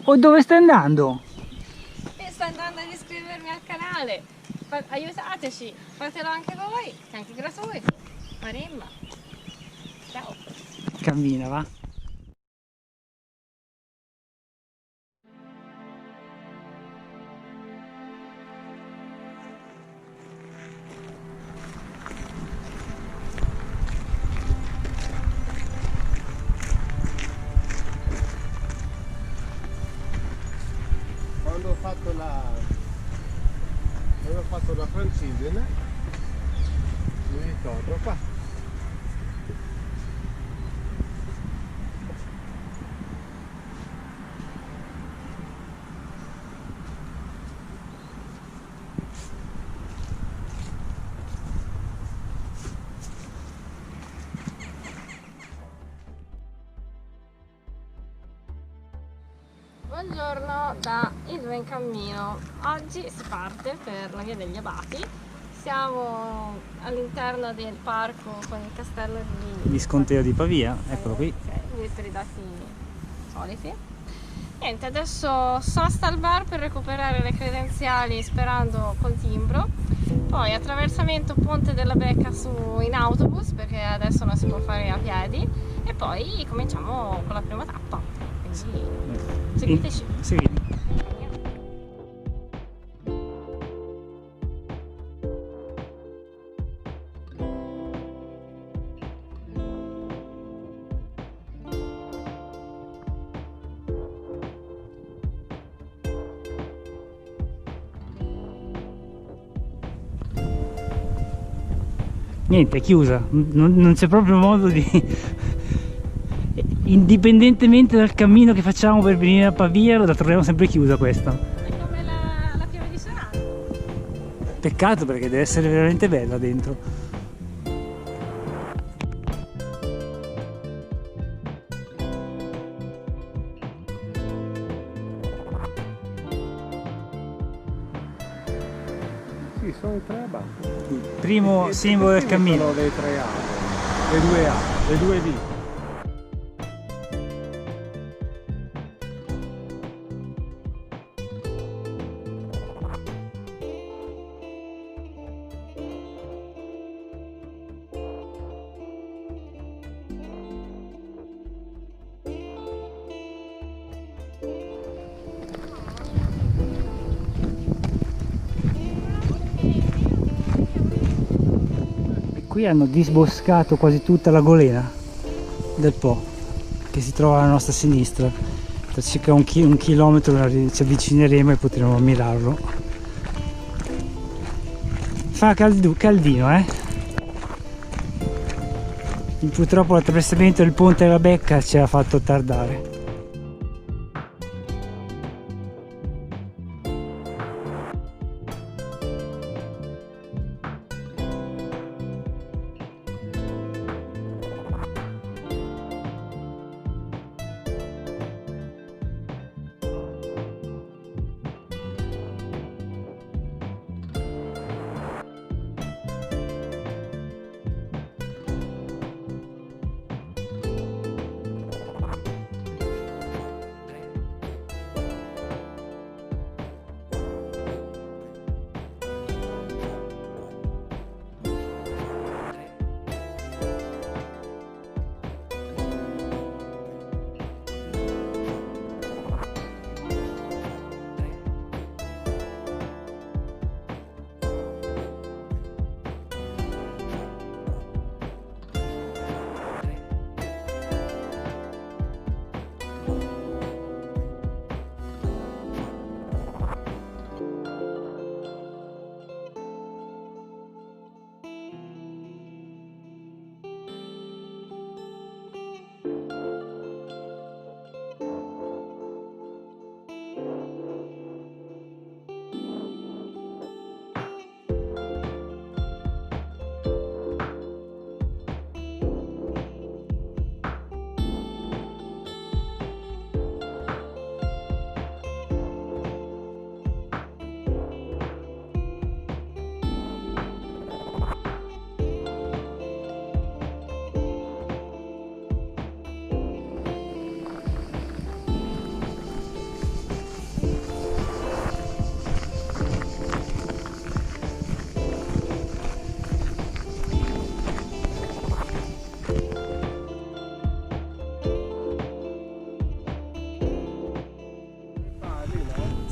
O dove stai andando? E sto andando ad iscrivermi al canale. Aiutateci, fatelo anche voi, che è anche gratuito. Marimba. Ciao. Cammina, va. Quando ho fatto la francigena mi ritorno qua. Buongiorno da I Due in Cammino. Oggi si parte per la via degli Abati. Siamo all'interno del parco con il castello di Visconteo di Pavia, eccolo qui. Sì, per i dati soliti. Niente, adesso sosta al bar per recuperare le credenziali sperando col timbro. Poi attraversamento Ponte della Becca in autobus perché adesso non si può fare a piedi. E poi cominciamo con la prima tappa. Quindi seguiteci. Seguimi. Niente, è chiusa, non c'è proprio modo di... Indipendentemente dal cammino che facciamo per venire a Pavia, la troviamo sempre chiusa questa. È come la pieve di Sorano. Peccato perché deve essere veramente bella dentro. Sì, sono i 3 abati. Il primo simbolo del cammino. Sono le 3 A, le 2 A, le 2 D. Qui hanno disboscato quasi tutta la golena del Po, che si trova alla nostra sinistra. Tra circa un chilometro ci avvicineremo e potremo ammirarlo. Fa caldino, eh? Purtroppo l'attraversamento del ponte della Becca ci ha fatto tardare.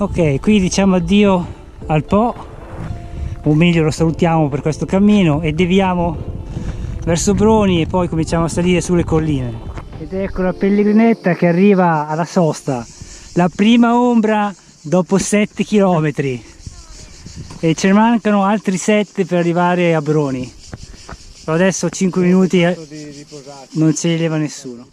Ok, qui diciamo addio al Po, o meglio lo salutiamo per questo cammino e deviamo verso Broni e poi cominciamo a salire sulle colline. Ed ecco la pellegrinetta che arriva alla sosta, la prima ombra dopo 7 km e ce ne mancano altri 7 per arrivare a Broni. Però adesso 5 minuti non ce li leva nessuno.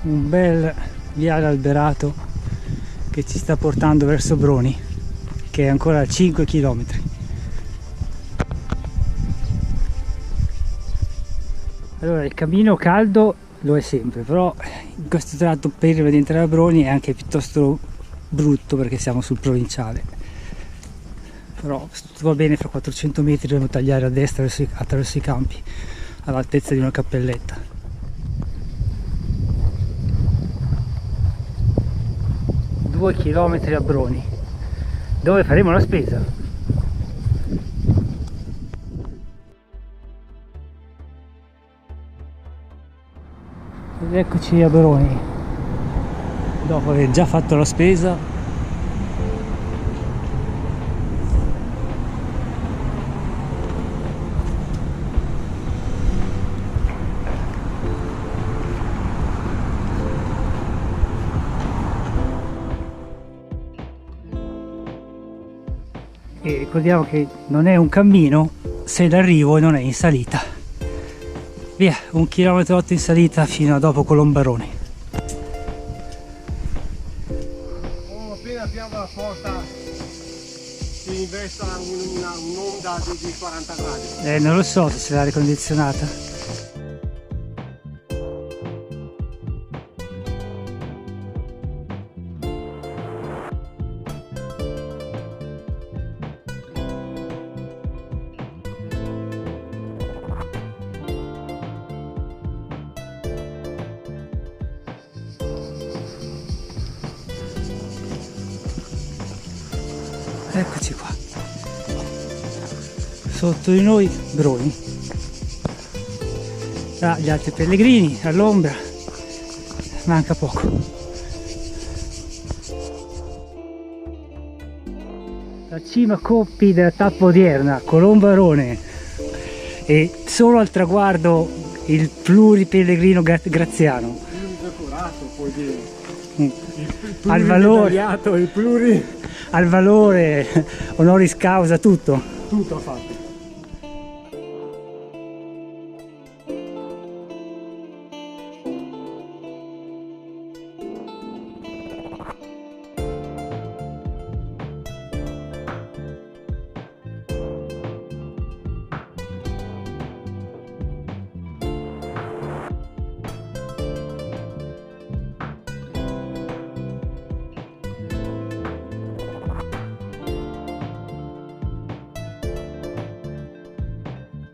Un bel viale alberato che ci sta portando verso Broni, che è ancora a 5 km. Allora, il cammino caldo lo è sempre, però in questo tratto prima di entrare a Broni è anche piuttosto brutto perché siamo sul provinciale. Però se tutto va bene, fra 400 metri dobbiamo tagliare a destra attraverso i campi all'altezza di una cappelletta. 2 chilometri a Broni, dove faremo la spesa. Ed eccoci a Broni, dopo aver già fatto la spesa. E ricordiamo che non è un cammino se l'arrivo non è in salita. Via, 1,8 km in salita fino a dopo Colombarone. Appena apriamo la porta si investa un'onda di 40 gradi. Non lo so se c'è l'aria condizionata. Eccoci qua, sotto di noi Broni, gli altri pellegrini all'ombra, manca poco. La cima Coppi della tappa odierna, Colombarone, e solo al traguardo il pluripellegrino Graziano. Pluridecorato, puoi dire. Al valore, Il pluri. al valore honoris causa, tutto. Tutto ha fatto.